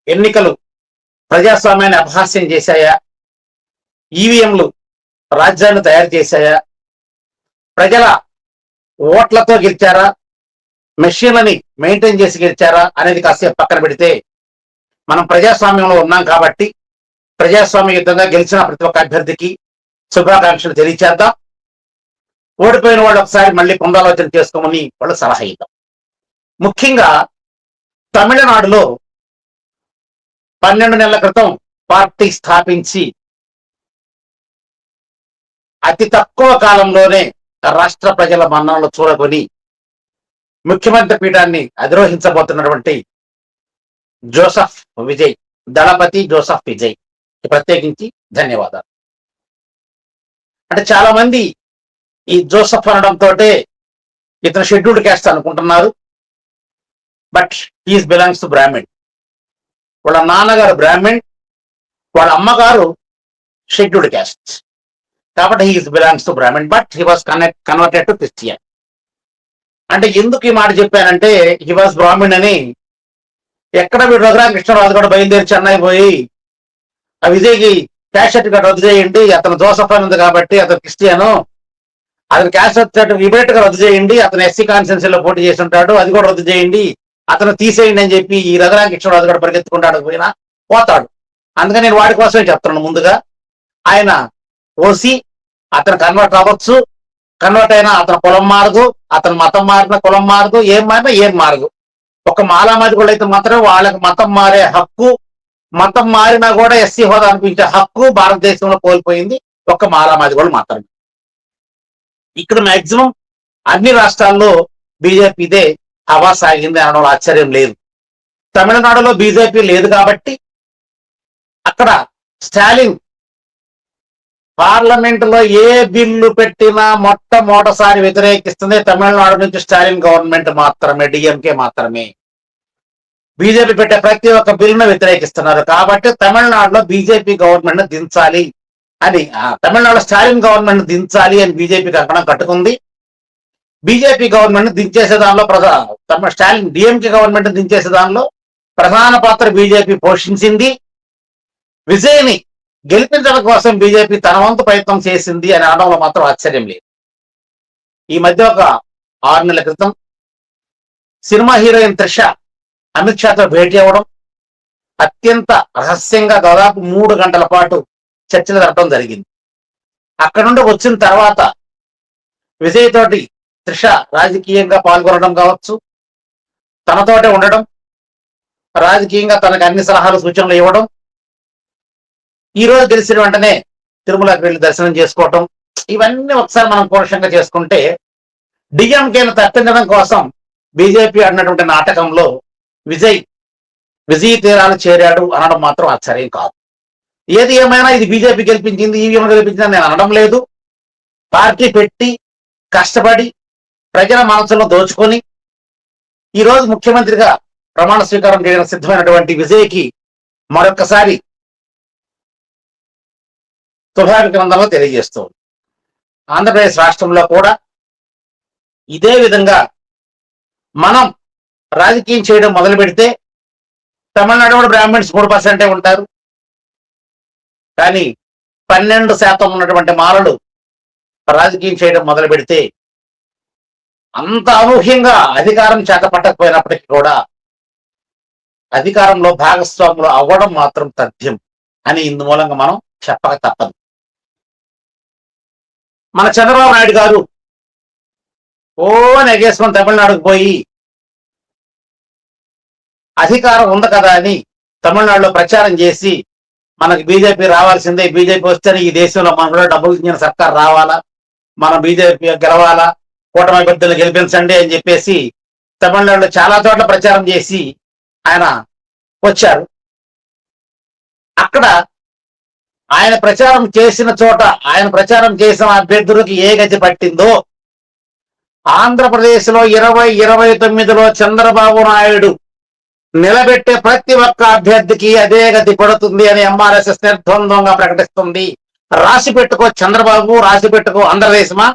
ఎన్నికలు ప్రజాస్వామ్యాన్ని అపహాస్యం చేశాయా? ఈవీఎంలు రాజ్యాన్ని తయారు చేశాయా? ప్రజల ఓట్లతో గెలిచారా? మెషిన్లని మెయింటైన్ చేసి గెలిచారా అనేది కాసేపు పక్కన పెడితే, మనం ప్రజాస్వామ్యంలో ఉన్నాం కాబట్టి ప్రజాస్వామ్య యుద్ధంగా గెలిచిన ప్రతి ఒక్క అభ్యర్థికి శుభాకాంక్షలు తెలియచేద్దాం. ఓడిపోయిన వాళ్ళు ఒకసారి మళ్ళీ పునరాలోచన చేసుకోమని వాళ్ళు సలహా ఇద్దాం. ముఖ్యంగా తమిళనాడులో 12 నెలల క్రితం పార్టీ స్థాపించి అతి తక్కువ కాలంలోనే రాష్ట్ర ప్రజల మన్ననలు చూరగొని ముఖ్యమంత్రి పీఠాన్ని అధిరోహించబోతున్నటువంటి జోసెఫ్ విజయ్, దళపతి జోసెఫ్ విజయ్ ప్రత్యేకించి ధన్యవాదాలు. అంటే చాలా మంది ఈ జోసెఫ్ అనడంతో ఇతను షెడ్యూల్డ్ క్యాస్ట్ అనుకుంటున్నారు. But he's belongs to Brahmin. వాళ్ళ నాన్నగారు బ్రాహ్మణ్, వాళ్ళ అమ్మగారు షెడ్యూల్డ్ క్యాస్ట్. కాబట్టి he's belongs to Brahmin, but he was converted to Christian. అంటే ఎందుకు ఈ మాట చెప్పానంటే, హీ వాస్ బ్రాహ్మణ్ అని ఎక్కడ వీడు రఘురామకృష్ణరాజు కూడా బయలుదేరి చెన్నై పోయి ఆ విజయ్కి క్యాస్ట్ సర్టిఫికేట్ రద్దు చేయండి, అతను జోసఫ్ అని ఉంది కాబట్టి అతను క్రిస్టియను, అతను క్యాస్ట్ సర్టిఫికేట్ ఇమీడియట్ గా రద్దు చేయండి, అతను ఎస్సీ కాన్స్టిట్యున్సీలో పోటీ చేసి ఉంటాడు, అది కూడా రద్దు చేయండి, అతను తీసేయండి అని చెప్పి ఈ రఘురామకృష్ణరాజు కూడా పరిగెత్తుకుంటాడు, పోతాడు. అందుకని నేను వాడి కోసమే చెప్తున్నాను. ముందుగా ఆయన ఓసి, అతను కన్వర్ట్ అవ్వచ్చు, కన్వర్ట్ అయినా అతను కులం మారదు, అతను మతం మారిన కులం మారదు, ఏం మారినా ఏం మారదు. ఒక మాలామాది కూడా అయితే మాత్రం వాళ్ళకి మతం మారే హక్కు, మతం మారినా కూడా ఎస్సీ హోదా అనిపించే హక్కు భారతదేశంలో కోల్పోయింది ఒక్క మాలామాది కూడా మాత్రమే. ఇక్కడ మాక్సిమం అన్ని రాష్ట్రాల్లో బీజేపీదే హవా సాగింది అనడంలో ఆశ్చర్యం లేదు. తమిళనాడులో బీజేపీ లేదు కాబట్టి అక్కడ స్టాలిన్ పార్లమెంట్ లో ఏ బిల్లు పెట్టినా మొట్టమొదటిసారి వ్యతిరేకిస్తుంది తమిళనాడు నుంచి స్టాలిన్ గవర్నమెంట్ మాత్రమే, డిఎంకే మాత్రమే. బీజేపీ పెట్టే ప్రతి ఒక్క బిల్లును వ్యతిరేకిస్తున్నారు. కాబట్టి తమిళనాడులో బీజేపీ గవర్నమెంట్ దించాలి అని, తమిళనాడులో స్టాలిన్ గవర్నమెంట్ దించాలి అని బీజేపీ కంకణం కట్టుకుంది. బీజేపీ గవర్నమెంట్ దించేసే దానిలో స్టాలిన్ డిఎంకే గవర్నమెంట్ దించేసే దానిలో ప్రధాన పాత్ర బీజేపీ పోషించింది. విజయ్ని గెలిపించడం కోసం బీజేపీ తన వంతు ప్రయత్నం చేసింది అని అనడంలో మాత్రం ఆశ్చర్యం లేదు. ఈ మధ్య ఒక 6 నెలల క్రితం సినిమా హీరోయిన్ త్రిష అమిత్ షాతో భేటీ అవ్వడం, అత్యంత రహస్యంగా దాదాపు 3 గంటల పాటు చర్చలు జరపడం జరిగింది. అక్కడ నుండి వచ్చిన తర్వాత విజయ్ తోటి త్రిష రాజకీయంగా పాల్గొనడం కావచ్చు, తనతోటే ఉండడం, రాజకీయంగా తనకు అన్ని సలహాలు సూచనలు ఇవ్వడం, ఈ రోజు తెలిసిన వెంటనే తిరుమలకి వెళ్ళి దర్శనం చేసుకోవటం, ఇవన్నీ ఒకసారి మనం పోషంగా చేసుకుంటే డిఎంకేను తప్పించడం కోసం బీజేపీ అన్నటువంటి నాటకంలో విజయ్ తీరాలు చేరాడు అనడం మాత్రం ఆశ్చర్యం కాదు. ఏది ఏమైనా ఇది బీజేపీ గెలిపించింది, ఈవీఎం గెలిపించిందని నేను అనడం లేదు. పార్టీ పెట్టి కష్టపడి ప్రజల మనసులో దోచుకొని ఈరోజు ముఖ్యమంత్రిగా ప్రమాణ స్వీకారం చేయడం సిద్ధమైనటువంటి విజయ్కి మరొకసారి శుభాభినందనలు తెలియజేస్తుంది. ఆంధ్రప్రదేశ్ రాష్ట్రంలో కూడా ఇదే విధంగా మనం రాజకీయం చేయడం మొదలు పెడితే, తమిళనాడు కూడా బ్రాహ్మణ్స్ 3% ఉంటారు, కానీ 12% ఉన్నటువంటి మాలలు రాజకీయం చేయడం మొదలు పెడితే అంత అనూహ్యంగా అధికారం చేతపట్టకపోయినప్పటికీ కూడా అధికారంలో భాగస్వాములు అవ్వడం మాత్రం తథ్యం అని ఇందు మూలంగా మనం చెప్పక తప్పదు. మన చంద్రబాబు నాయుడు గారు నెగేసుకొని తమిళనాడుకు పోయి అధికారం ఉంది కదా అని తమిళనాడులో ప్రచారం చేసి మనకి బీజేపీ రావాల్సిందే, బీజేపీ వస్తేనే ఈ దేశంలో మనలో డబ్బులు ఇచ్చిన సర్కార్ రావాలా, మనం బీజేపీ గెలవాలా, కూటమి అభ్యర్థులను గెలిపించండి అని చెప్పేసి తమిళనాడులో చాలా చోట్ల ప్రచారం చేసి ఆయన వచ్చారు. అక్కడ ఆయన ప్రచారం చేసిన చోట, ఆయన ప్రచారం చేసిన అభ్యర్థులకు ఏ గతి పట్టిందో ఆంధ్రప్రదేశ్ లో 2029లో చంద్రబాబు నాయుడు నిలబెట్టే ప్రతి ఒక్క అభ్యర్థికి అదే గతి పడుతుంది అని ఎంఆర్ఎస్ఎస్ నిర్ద్వంద్వంగా ప్రకటిస్తుంది. రాసి పెట్టుకో చంద్రబాబు, రాసి పెట్టుకో ఆంధ్రదేశమా.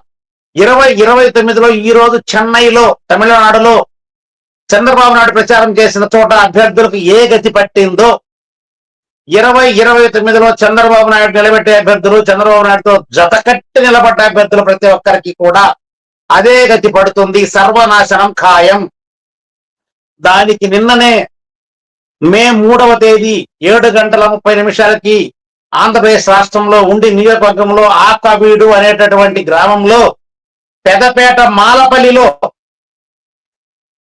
2029లో ఈ రోజు చెన్నైలో, తమిళనాడులో చంద్రబాబు నాయుడు ప్రచారం చేసిన చోట అభ్యర్థులకు ఏ గతి పట్టిందో 2029లో చంద్రబాబు నాయుడు నిలబెట్టే అభ్యర్థులు, చంద్రబాబు నాయుడుతో జతకట్టి నిలబడ్డ అభ్యర్థులు ప్రతి ఒక్కరికి కూడా అదే గతి పడుతుంది. సర్వనాశనం ఖాయం. దానికి నిన్ననే మే 3వ తేదీ 7:30 ఆంధ్రప్రదేశ్ రాష్ట్రంలో ఉండి నియోజకవర్గంలో ఆకవీడు అనేటటువంటి గ్రామంలో పెదపేట మాలపల్లిలో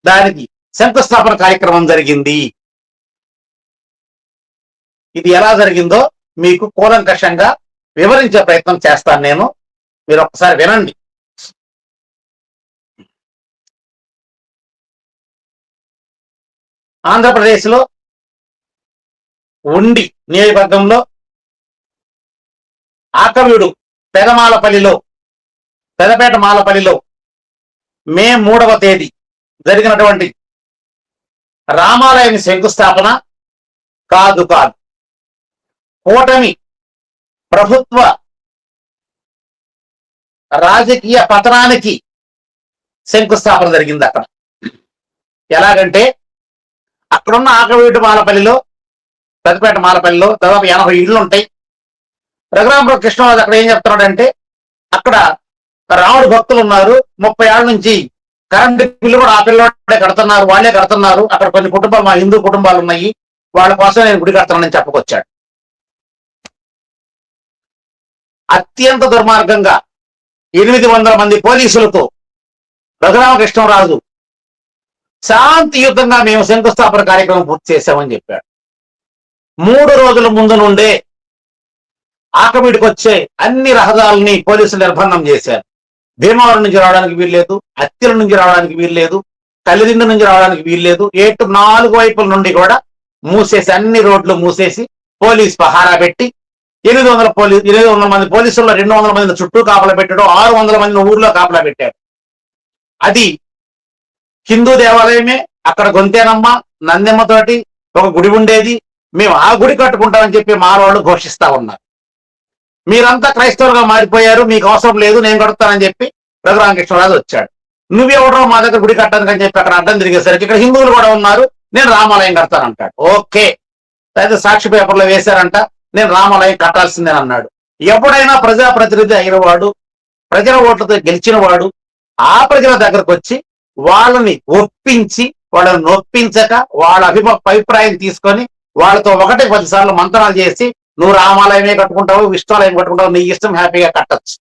దానికి శంకుస్థాపన కార్యక్రమం జరిగింది. ఇది ఎలా జరిగిందో మీకు కూలంకషంగా వివరించే ప్రయత్నం చేస్తాను నేను. మీరు ఒక్కసారి వినండి. ఆంధ్రప్రదేశ్లో ఉండి నియోజకవర్గంలో ఆకవీడు పెదపేట మాలపల్లిలో మే 3వ తేదీ జరిగినటువంటి రామాలయం శంకుస్థాపన కాదు కూటమి ప్రభుత్వ రాజకీయ పతనానికి శంకుస్థాపన జరిగింది. అక్కడ ఎలాగంటే అక్కడున్న ఆకవీడు మాలపల్లిలో, పెదపేట మాలపల్లిలో దాదాపు 80 ఇళ్ళు ఉంటాయి. రఘురామపురం కృష్ణరాజు అక్కడ ఏం చెప్తున్నాడంటే, అక్కడ రాముడు భక్తులు ఉన్నారు, 30 ఏళ్ల నుంచి కరెంటు బిల్లు కూడా ఆ పిల్లవాడే కడుతున్నారు, వాళ్ళే కడుతున్నారు. అక్కడ కొన్ని కుటుంబాలు, మా హిందూ కుటుంబాలు ఉన్నాయి, వాళ్ళ కోసం నేను గుడి కడతానని చెప్పుకొచ్చాడు. అత్యంత దుర్మార్గంగా 800 మంది పోలీసులతో రఘురామకృష్ణరాజు శాంతియుతంగా మేము శంకుస్థాపన కార్యక్రమం పూర్తి చేశామని చెప్పాడు. 3 రోజుల ముందు నుండే ఆకవీడికి వచ్చే అన్ని రహదారుల్ని పోలీసులు నిర్బంధం చేశారు. భీమవరం నుంచి రావడానికి వీల్లేదు, అత్తిల నుంచి రావడానికి వీల్లేదు, కలిదిండి నుంచి రావడానికి వీల్లేదు. 4 వైపుల నుండి కూడా మూసేసి, అన్ని రోడ్లు మూసేసి పోలీస్ పహారా పెట్టి 800 మంది పోలీసుల్లో 200 మందిని చుట్టూ కాపలా పెట్టాడు, 600 మందిని ఊర్లో కాపలా పెట్టాడు. అది హిందూ దేవాలయమే. అక్కడ గొంతేనమ్మ నందెమ్మతోటి ఒక గుడి ఉండేది. మేము ఆ గుడి కట్టుకుంటామని చెప్పి మా వాళ్ళు ఘోషిస్తా ఉన్నారు. మీరంతా క్రైస్తవులుగా మారిపోయారు, మీకు అవసరం లేదు, నేను కడుతానని చెప్పి రఘురామకృష్ణరాజు వచ్చాడు. నువ్వెవడో మా దగ్గర గుడి కట్టడానికి చెప్పి అక్కడ అడ్డం తిరిగేసరికి ఇక్కడ హిందువులు కూడా ఉన్నారు, నేను రామాలయం కడతానంటాడు. ఓకే, అయితే సాక్షి పేపర్లో వేశారంట, నేను రామాలయం కట్టాల్సిందే అన్నాడు. ఎప్పుడైనా ప్రజాప్రతినిధి అయినవాడు, ప్రజల ఓట్లతో గెలిచిన వాడు ఆ ప్రజల దగ్గరకు వచ్చి వాళ్ళని ఒప్పించి, వాళ్ళని నొప్పించక, వాళ్ళ అభిప్రాయం తీసుకొని వాళ్ళతో 1-10 సార్లు మంత్రాలు చేసి, నువ్వు రామాలయమే కట్టుకుంటావు, విష్ణాలయం కట్టుకుంటావు, నీ ఇష్టం, హ్యాపీగా కట్టచ్చు.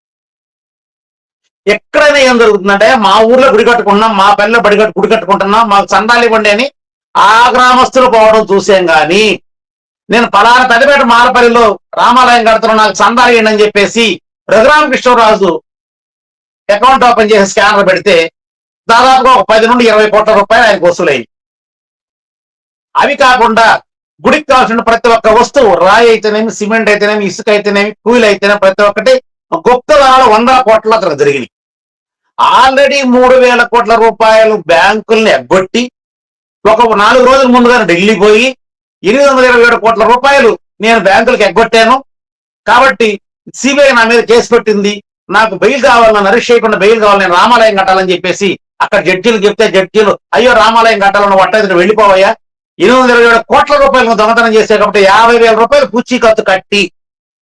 ఎక్కడైనా ఏం జరుగుతుందంటే, మా ఊర్లో గుడి కట్టుకుంటున్నాం, మా పల్లెలో గుడి కట్టుకుంటున్నాం, మాకు చందాలు ఇవ్వండి అని ఆ గ్రామస్తులు పోవడం చూసాం. కానీ నేను పలానా పెదపేట మాలపల్లిలో రామాలయం కడుతున్నా, నాకు చందాలు ఇవ్వండి అని చెప్పేసి రఘురామకృష్ణరాజు అకౌంట్ ఓపెన్ చేసి స్కానర్ పెడితే దాదాపుగా ఒక 10 నుండి 20 కోట్ల రూపాయలు ఆయనకు వసూలైంది. అవి కాకుండా గుడికి కావాల్సిన ప్రతి ఒక్క వస్తువు, రాయి అయితేనేమి, సిమెంట్ అయితేనేమి, ఇసుక అయితేనేమి, కూలీలు అయితేనేమి, ప్రతి ఒక్కటి గుప్తదానాలు 100 కోట్ల అతను జరిగినాయి. ఆల్రెడీ 3,000 కోట్ల రూపాయలు బ్యాంకుల్ని ఎగ్గొట్టి ఒక 4 రోజుల ముందుగానే ఢిల్లీ పోయి 827 కోట్ల రూపాయలు నేను బ్యాంకులకు ఎగ్గొట్టాను, కాబట్టి సిబిఐ నా మీద కేసు పెట్టింది, నాకు బెయిల్ కావాలి, నన్ను అరెస్ట్ చేయకుండా బెయిల్ కావాలి, నేను రామాలయం కట్టాలని చెప్పేసి అక్కడ జడ్జీలు చెప్తే జడ్జీలు అయ్యో రామాలయం కట్టాలని వట్టేది వెళ్ళిపోవయ్యా, 827 కోట్ల రూపాయలను దొంగతనం చేసే కాబట్టి 50,000 రూపాయలు పూచీకత్తు కట్టి,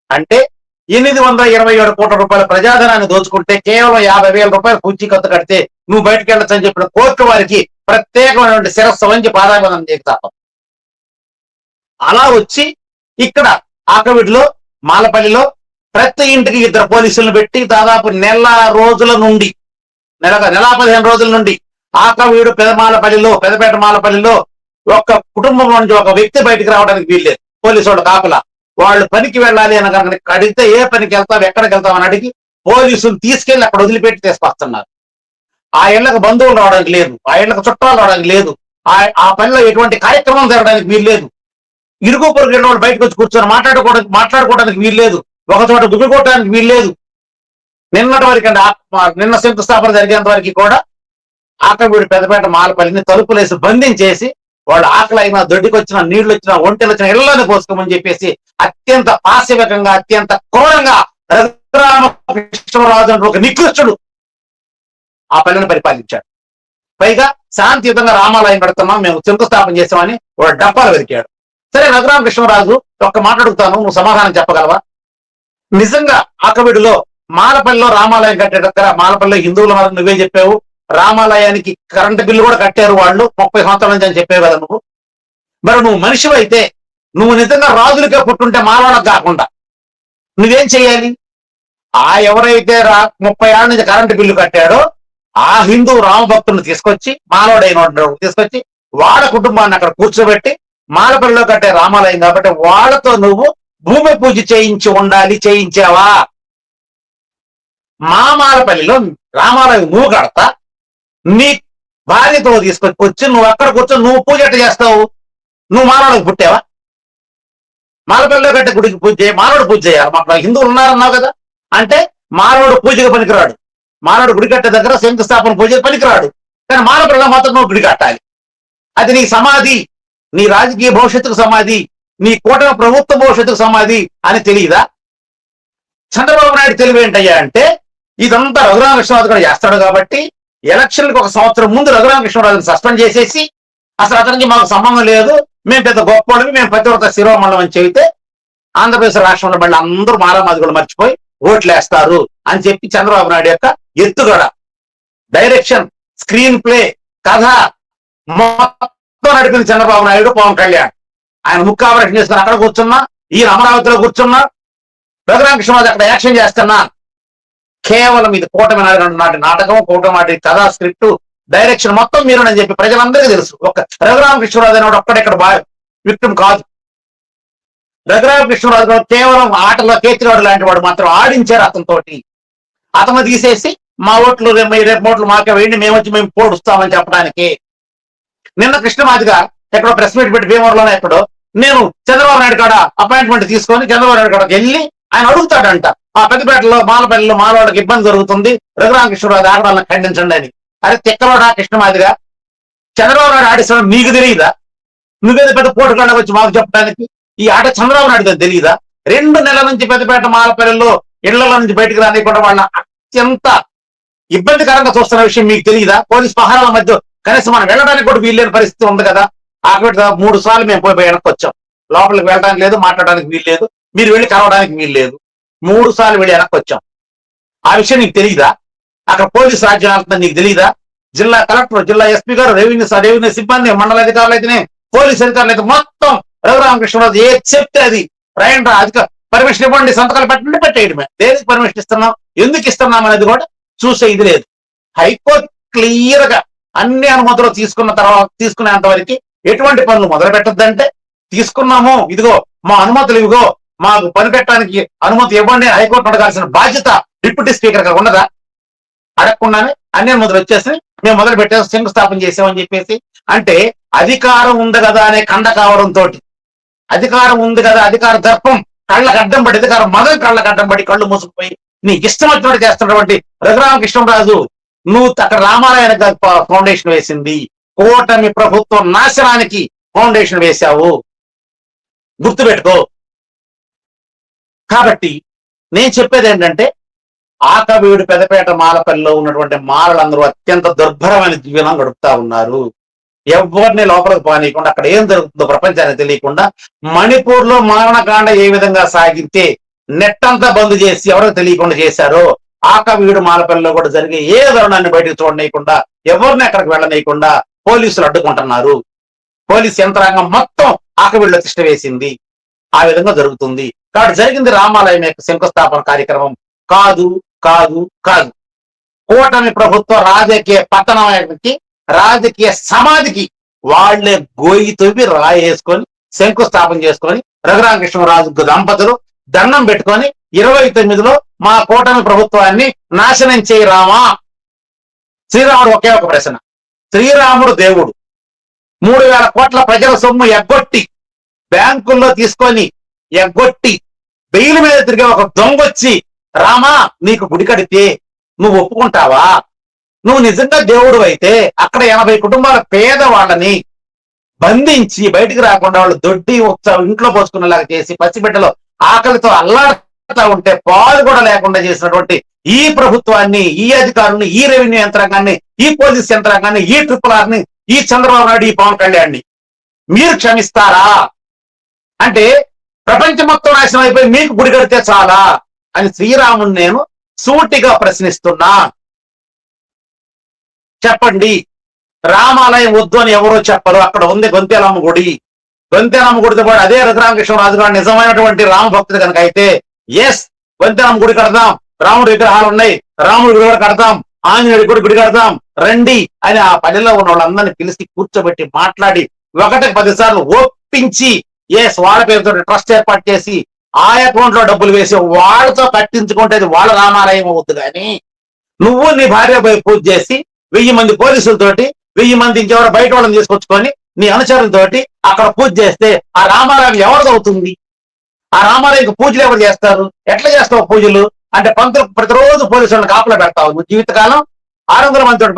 అంటే 827 కోట్ల రూపాయల ప్రజాధనాన్ని దోచుకుంటే కేవలం 50,000 రూపాయలు పూచీకత్తు కడితే నువ్వు బయటకు వెళ్ళొచ్చని చెప్పిన కోర్టు వారికి ప్రత్యేకమైనటువంటి శిరస్సు వంచి పాదాభివందనం చేస్తాం. అలా వచ్చి ఇక్కడ ఆకవీడులో మాలపల్లిలో ప్రతి ఇంటికి 2 పోలీసులను పెట్టి దాదాపు నెల 15 రోజుల నుండి ఆకవీడు పెదపేట మాలపల్లిలో ఒక్క కుటుంబం నుంచి ఒక వ్యక్తి బయటికి రావడానికి వీల్లేదు. పోలీసు వాళ్ళు కాపలా, వాళ్ళు పనికి వెళ్ళాలి అని కనుక అడిగితే ఏ పనికి వెళ్తావు, ఎక్కడికి వెళ్తావు అని అడిగి పోలీసులు తీసుకెళ్లి అక్కడ వదిలిపెట్టి తీసుకొస్తున్నారు. ఆ ఇళ్లకు బంధువులు రావడానికి లేదు, ఆ ఇళ్లకు చుట్టాలు రావడానికి లేదు, ఆ పనిలో ఎటువంటి కార్యక్రమం జరగడానికి వీల్లేదు. ఇరుగు పొరుగు వాళ్ళు బయటకు వచ్చి కూర్చొని మాట్లాడుకోవడానికి వీల్లేదు, ఒక చోట దుగ్గుకోవడానికి వీల్లేదు. నిన్నటి వరకు నిన్న శంకుస్థాపన జరిగేంత వరకు కూడా ఆకవీడు పెదపేట మాలపల్లిని తలుపులేసి బంధించేసి వాళ్ళు ఆకలైనా, దొడ్డికొచ్చినా, నీళ్లు వచ్చినా, ఒంటెలు వచ్చినా ఇళ్లను పోసుకోమని చెప్పేసి అత్యంత పాశవికంగా, అత్యంత క్రూరంగా రఘురామకృష్ణరాజు ఒక నికృష్టుడు ఆ పల్లెను పరిపాలించాడు. పైగా శాంతియుతంగా రామాలయం కడుతున్నాం, మేము శంకుస్థాపన చేసామని ఒక డబ్బాలు వెతికాడు. సరే, రఘురామకృష్ణరాజు ఒక్క మాట అడుగుతాను, నువ్వు సమాధానం చెప్పగలవా? నిజంగా ఆకవీడులో మాలపల్లిలో రామాలయం కట్టే దగ్గర, మాలపల్లిలో హిందువుల వరకు నువ్వే చెప్పావు, రామాలయానికి కరెంటు బిల్లు కూడా కట్టారు వాళ్ళు 30 సంవత్సరాల నుంచి అని చెప్పావు కదా నువ్వు. మరి నువ్వు మనిషివైతే, నువ్వు నిజంగా రాజులకే పుట్టుంటే మానవులకు కాకుండా నువ్వేం చేయాలి? ఎవరైతే 30 ఏళ్ల నుంచి కరెంటు బిల్లు కట్టాడో ఆ హిందూ రామభక్తుని తీసుకొచ్చి, మానవుడైన తీసుకొచ్చి వాళ్ళ కుటుంబాన్ని అక్కడ కూర్చోబెట్టి, మాలపల్లిలో కట్టే రామాలయం కాబట్టి వాళ్ళతో నువ్వు భూమి పూజ చేయించి ఉండాలి. చేయించావా? మా మాలపల్లిలో రామాలయం నువ్వు కడతా, నీ భార్యతో తీసుకొచ్చి నువ్వు అక్కడ కూర్చొని నువ్వు పూజ ఎట్ట చేస్తావు? నువ్వు మానవుడికి పుట్టావా? మాలపల్లిలో కట్టే గుడికి పూజ చేయ, మానవుడు పూజ చేయాలి. మాకు హిందువులు ఉన్నారన్నావు కదా, అంటే మానవుడు పూజకు పనికిరాడు. మానవుడు గుడి కట్టే దగ్గర శంకుస్థాపన పూజకు పనికిరాడు. కానీ మాలపల్లిలో మాత్రం నువ్వు గుడి కట్టాలి. అది నీ సమాధి, నీ రాజకీయ భవిష్యత్తుకు సమాధి, నీ కూటమి ప్రభుత్వ భవిష్యత్తుకు సమాధి అని తెలియదా? చంద్రబాబు నాయుడు తెలివి ఏంటయ్యా అంటే, ఇదంతా రఘురామకృష్ణరాజు కూడా చేస్తాడు కాబట్టి ఎలక్షన్లకు 1 సంవత్సరం ముందు రఘురామకృష్ణరాజుని సస్పెండ్ చేసేసి, అసలు అతనికి మాకు సంబంధం లేదు, మేము పెద్ద గొప్పవాళ్ళమి, మేము పతివ్రత శిరోమండలం అని చెబితే ఆంధ్రప్రదేశ్ రాష్ట్రంలో మళ్ళీ అందరూ మారామాదిగలు మర్చిపోయి ఓట్లేస్తారు అని చెప్పి చంద్రబాబు నాయుడు యొక్క ఎత్తుగడ, డైరెక్షన్, స్క్రీన్ ప్లే, కథ మొత్తం నడిపింది చంద్రబాబు నాయుడు, పవన్ కళ్యాణ్. ఆయన ముక్కు ఆపరేషన్ చేసుకుని అక్కడ కూర్చున్నా, ఈయన అమరావతిలో కూర్చున్నా, రఘురామకృష్ణరాజు అక్కడ యాక్షన్ చేస్తున్నా. కేవలం ఇది కూటమి నాటి నాటకం, కూటమి నాటి కథా, స్క్రిప్ట్, డైరెక్షన్ మొత్తం మీరునని చెప్పి ప్రజలందరికీ తెలుసు. ఒక రఘురామకృష్ణరాజు అనేవాడు ఒక్కడెక్కడ విక్టిమ్ కాదు. రఘురామకృష్ణరాజు కేవలం ఆటలో కేతిరాడు లాంటి వాడు మాత్రం ఆడించారు అతనితోటి. అతను తీసేసి మా ఓట్లు రేపు ఓట్లు మాకే వేయండి, మేము వచ్చి మేము పోడుస్తామని చెప్పడానికి. నిన్న కృష్ణమాదిగా ఎక్కడో ప్రెస్ మీట్ పెట్టి భీమవరంలోనే ఎక్కడో, నేను చంద్రబాబు నాయుడు కాడ అపాయింట్మెంట్ తీసుకొని చంద్రబాబు నాయుడు కాడకి వెళ్ళి ఆయన అడుగుతాడంట, ఆ పెద్దపేటలో మాలపల్లిలో మాలవాళ్ళకి ఇబ్బంది జరుగుతుంది, రఘురామకృష్ణరాజు ఆడవాళ్ళని ఖండించండి అని. అరే తిక్కలోడా కృష్ణమాదిగా, చంద్రబాబు నాయుడు ఆడిస్తాడు నీకు తెలియదా? నువ్వేదో పెద్ద పోటుగాళ్ళకి వచ్చి మాకు చెప్పడానికి ఈ ఆట చంద్రబాబు నాయుడు తెలియదా? 2 నెలల నుంచి పెద్దపేట మాలపల్లిలో ఇళ్లలో నుంచి బయటకు రానికుండా వాళ్ళ అత్యంత ఇబ్బందికరంగా చూస్తున్న విషయం మీకు తెలియదా? పోలీస్ పహారాల మధ్య కనీసం మనం వెళ్ళడానికి కూడా వీల్లేని పరిస్థితి ఉంది కదా. అక్కడ 3 సార్లు మేము పోయి వెనక్కి వచ్చాం, లోపలికి వెళ్ళడానికి లేదు, మాట్లాడడానికి వీలు లేదు, మీరు వెళ్ళి కలవడానికి వీలు లేదు, 3 సార్లు వెళ్ళి వెనక్కి వచ్చాం. ఆ విషయం నీకు తెలియదా? అక్కడ పోలీసు రాజ్యం వెళ్తుందని నీకు తెలియదా? జిల్లా కలెక్టర్, జిల్లా ఎస్పీ గారు, రెవెన్యూ సిబ్బంది, మండల అధికారులు అయితేనే, పోలీసు అధికారులు అయితే మొత్తం రఘురామకృష్ణరాజు ఏది చెప్తే అది రాయండి, అధిక పర్మిషన్ ఇవ్వండి, సంతకాలు పెట్టండి, పెట్టేయడమే. దేనికి పర్మిషన్ ఇస్తున్నాం, ఎందుకు ఇస్తున్నాం అనేది కూడా చూసే ఇది లేదు. హైకోర్టు క్లియర్ గా అన్ని అనుమతులు తీసుకునేంత వరకు ఎటువంటి పనులు మొదలు పెట్టద్దంటే, తీసుకున్నాము, ఇదిగో మా అనుమతులు, ఇదిగో మాకు పని పెట్టడానికి అనుమతి ఇవ్వండి హైకోర్టు అడగాల్సిన బాధ్యత డిప్యూటీ స్పీకర్ గా ఉండదా? అడగకుండానే అన్ని అనుమతులు వచ్చేసి మేము మొదలు పెట్టాం, శంకుస్థాపన చేసామని చెప్పేసి. అంటే అధికారం ఉంది కదా అనే కండ కావడంతో, అధికారం ఉంది కదా, అధికార దర్పం కళ్ళకు అడ్డం పడి, అధికారం మదం కళ్ళకు అడ్డం పడి కళ్ళు మూసుకుపోయి నీకు ఇష్టం వచ్చినట్టు చేస్తున్నటువంటి రఘురామకృష్ణరాజు, నువ్వు అక్కడ రామాలయానికి ఫౌండేషన్ వేసింది, కూటమి ప్రభుత్వం నాశనానికి ఫౌండేషన్ వేశావు, గుర్తుపెట్టుకో. కాబట్టి నేను చెప్పేది ఏంటంటే, ఆకవీడు పెదపేట మాలపల్లిలో ఉన్నటువంటి మాలలందరూ అత్యంత దుర్భరమైన జీవనం గడుపుతా ఉన్నారు. ఎవరిని లోపలికి పోనీయకుండా, అక్కడ ఏం జరుగుతుందో ప్రపంచానికి తెలియకుండా, మణిపూర్ లో మారణకాండ ఏ విధంగా సాగితే నెట్ అంతా బంద్ చేసి ఎవరికి తెలియకుండా చేశారో, ఆకవీడు మాలపల్లిలో కూడా జరిగే ఏ ధరుణాన్ని బయటకు చూడనీయకుండా, ఎవరిని అక్కడికి వెళ్ళనీయకుండా పోలీసులు అడ్డుకుంటున్నారు. పోలీసు యంత్రాంగం మొత్తం ఆకవీడులో తిష్ట వేసింది. ఆ విధంగా జరుగుతుంది. కాబట్టి జరిగింది రామాలయం యొక్క శంకుస్థాపన కార్యక్రమం కాదు, కాదు, కాదు. కూటమి ప్రభుత్వ రాజకీయ పతనానికి, రాజకీయ సమాధికి వాళ్లే గోయి తవ్వి రాయేసుకొని శంకుస్థాపన చేసుకొని రఘురామకృష్ణరాజు దంపతులు దండం పెట్టుకొని 29లో మా కూటమి ప్రభుత్వాన్ని నాశనం చేయి రామా. శ్రీరాముడు ఒకే ఒక ప్రశ్న, శ్రీరాముడు దేవుడు 3000 కోట్ల ప్రజల సొమ్ము ఎగ్గొట్టి, బ్యాంకుల్లో తీసుకొని ఎగ్గొట్టి, బెయిల్ మీద తిరిగే ఒక దొంగొచ్చి రామా నీకు గుడి కడితే నువ్వు ఒప్పుకుంటావా? నువ్వు నిజంగా దేవుడు అయితే అక్కడ 80 కుటుంబాల పేదవాళ్ళని బంధించి బయటికి రాకుండా వాళ్ళు దొడ్డి ఉత్సవం ఇంట్లో పోసుకునేలాగా చేసి, పసిబిడ్డలో ఆకలితో అల్లాడుతూ ఉంటే పాలు కూడా లేకుండా చేసినటువంటి ఈ ప్రభుత్వాన్ని, ఈ అధికారుల్ని, ఈ రెవెన్యూ యంత్రాంగాన్ని, ఈ పోలీస్ యంత్రాంగాన్ని, ఈ RRR ఈ చంద్రబాబు నాయుడు, ఈ పవన్ కళ్యాణ్ని మీరు క్షమిస్తారా? అంటే ప్రపంచం మొత్తం నాశనం అయిపోయి మీకు గుడి కడితే చాలా అని శ్రీరాముని నేను సూటిగా ప్రశ్నిస్తున్నా. చెప్పండి. రామాలయం వద్దు అని ఎవరో చెప్పరు. అక్కడ ఉంది గొంతేలమ్మ గుడి. గొంతేలమ్మ గుడితో పాటు అదే రఘురామకృష్ణరాజు గారు నిజమైనటువంటి రామ భక్తుడు కనుక అయితే ఎస్, గొంతేలమ్మ గుడి కడదాం, రాముడి విగ్రహాలు ఉన్నాయి, రాముడి గుడి కూడా కడదాం, ఆంజనేయుడి గుడి కడదాం రండి అని ఆ పల్లెలో ఉన్న వాళ్ళందరినీ పిలిచి కూర్చోబెట్టి మాట్లాడి 1కి 10 సార్లు ఒప్పించి వాళ్ళ పేరుతో ట్రస్ట్ ఏర్పాటు చేసి ఆ అకౌంట్ లో డబ్బులు వేసి వాళ్ళతో కట్టించుకుంటే వాళ్ళ రామాలయం అవుతుంది. కానీ నువ్వు నీ భార్య పూజ చేసి 1000 మంది పోలీసులతోటి 1000 మంది ఇంకెవరో బయట వాళ్ళని తీసుకొచ్చుకొని నీ అనుచరులతోటి అక్కడ పూజ చేస్తే ఆ రామాలయం ఎవరిది అవుతుంది? ఆ రామాలయంకి పూజలు ఎవరు చేస్తారు? ఎట్లా చేస్తావు పూజలు? అంటే పంతులు ప్రతిరోజు పోలీసులను కాపలా పెడతావు నువ్వు జీవితకాలం. 600 మంది తోటి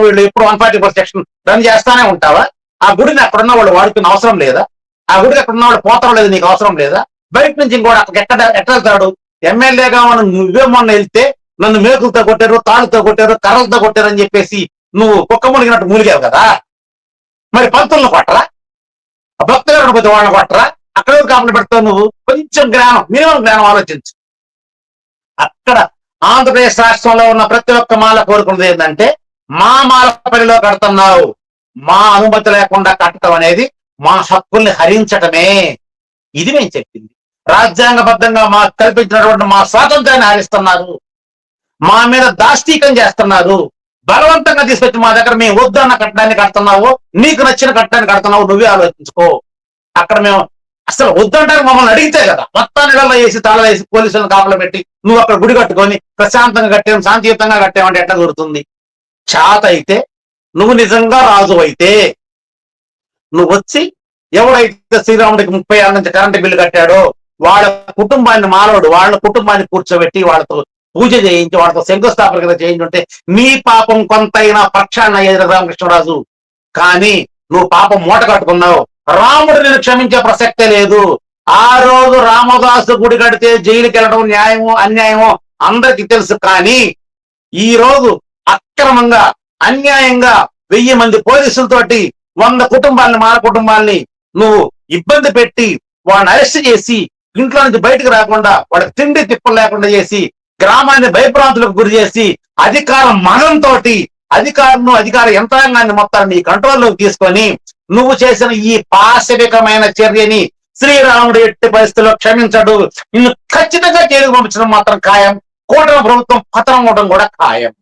వీళ్ళు ఎప్పుడు 144 సెక్షన్ రన్ చేస్తానే ఉంటావా? ఆ గుడిని అక్కడున్న వాళ్ళు వాడుకున్న అవసరం లేదా? ఆ గుడికి అక్కడ ఉన్న వాళ్ళు పోతాం లేదు, నీకు అవసరం లేదా? బయట నుంచి ఇంకోటి అక్కడ ఎట్లా వెళ్తాడు? ఎమ్మెల్యేగా మనం నువ్వే మొన్న వెళ్తే నన్ను మేకులతో కొట్టారు, తాళ్ళతో కొట్టారు, కర్రలతో కొట్టారు అని చెప్పేసి నువ్వు కుక్క మునిగినట్టు మునిగావు కదా. మరి పంతులను కొట్టరా? భక్తులు పోతే వాళ్ళని కొట్టరా? అక్కడ కాపలు పెడతావు నువ్వు. కొంచెం జ్ఞానం, మినిమం జ్ఞానం ఆలోచించు. అక్కడ ఆంధ్రప్రదేశ్ రాష్ట్రంలో ఉన్న ప్రతి ఒక్క మాల కోరుకున్నది ఏంటంటే మా మాలపల్లిలో కడుతున్నావు, మా అనుమతి లేకుండా కట్టడం అనేది మా హక్కుల్ని హరించటమే. ఇది మేము చెప్పింది. రాజ్యాంగబద్ధంగా మాకు కల్పించినటువంటి మా స్వాతంత్రాన్ని హరిస్తున్నారు, మా మీద దాష్టీకం చేస్తున్నారు, బలవంతంగా తీసుకొచ్చి మా దగ్గర మేము వద్దన్న కట్టడాన్ని కడుతున్నావు, నీకు నచ్చిన కట్టడాన్ని కడుతున్నావు. నువ్వే ఆలోచించుకో. అక్కడ మేము అసలు వద్దంటానికి మమ్మల్ని అడిగితే కదా మొత్తాన్ని నీళ్ళలో వేసి తాళాలు వేసి పోలీసులను కాపలా పెట్టి నువ్వు అక్కడ గుడి కట్టుకొని ప్రశాంతంగా కట్టాం, శాంతియుతంగా కట్టామంటే ఎట్లా దొరుకుతుంది? చేత అయితే నువ్వు నిజంగా రాజు అయితే నువ్వు వచ్చి ఎవరైతే శ్రీరాముడికి 30 ఏళ్ళ నుంచి కరెంటు బిల్లు కట్టాడో వాళ్ళ కుటుంబాన్ని మానవుడు వాళ్ళ కుటుంబాన్ని కూర్చోబెట్టి వాళ్ళతో పూజ చేయించి వాళ్ళతో శంకుస్థాపన కింద చేయించుంటే నీ పాపం కొంతైనా పక్షాన్ని అయ్యేది రఘురామకృష్ణరాజు. కానీ నువ్వు పాపం మూట కట్టుకున్నావు. రాముడు నేను క్షమించే ప్రసక్తే లేదు. ఆ రోజు రామదాసు గుడి కడితే జైలుకి వెళ్ళడం న్యాయమో అన్యాయమో అందరికి తెలుసు. కానీ ఈ రోజు అక్రమంగా అన్యాయంగా 1000 మంది పోలీసులతోటి 100 కుటుంబాలని మాల కుటుంబాలని నువ్వు ఇబ్బంది పెట్టి వాళ్ళని అరెస్ట్ చేసి ఇంట్లో నుంచి బయటకు రాకుండా వాళ్ళకి తిండి తిప్పలు లేకుండా చేసి గ్రామాన్ని భయభ్రాంతులకు గురి చేసి అధికార మనంతో అధికార యంత్రాంగాన్ని మొత్తాన్ని నీ కంట్రోల్లోకి తీసుకొని నువ్వు చేసిన ఈ పాశవికమైన చర్యని శ్రీరాముడు ఎట్టి పరిస్థితుల్లో క్షమించడు. నిన్ను ఖచ్చితంగా జైలుకు పంపించడం మాత్రం ఖాయం. కూటమి ప్రభుత్వం పతనం అవడం కూడా ఖాయం.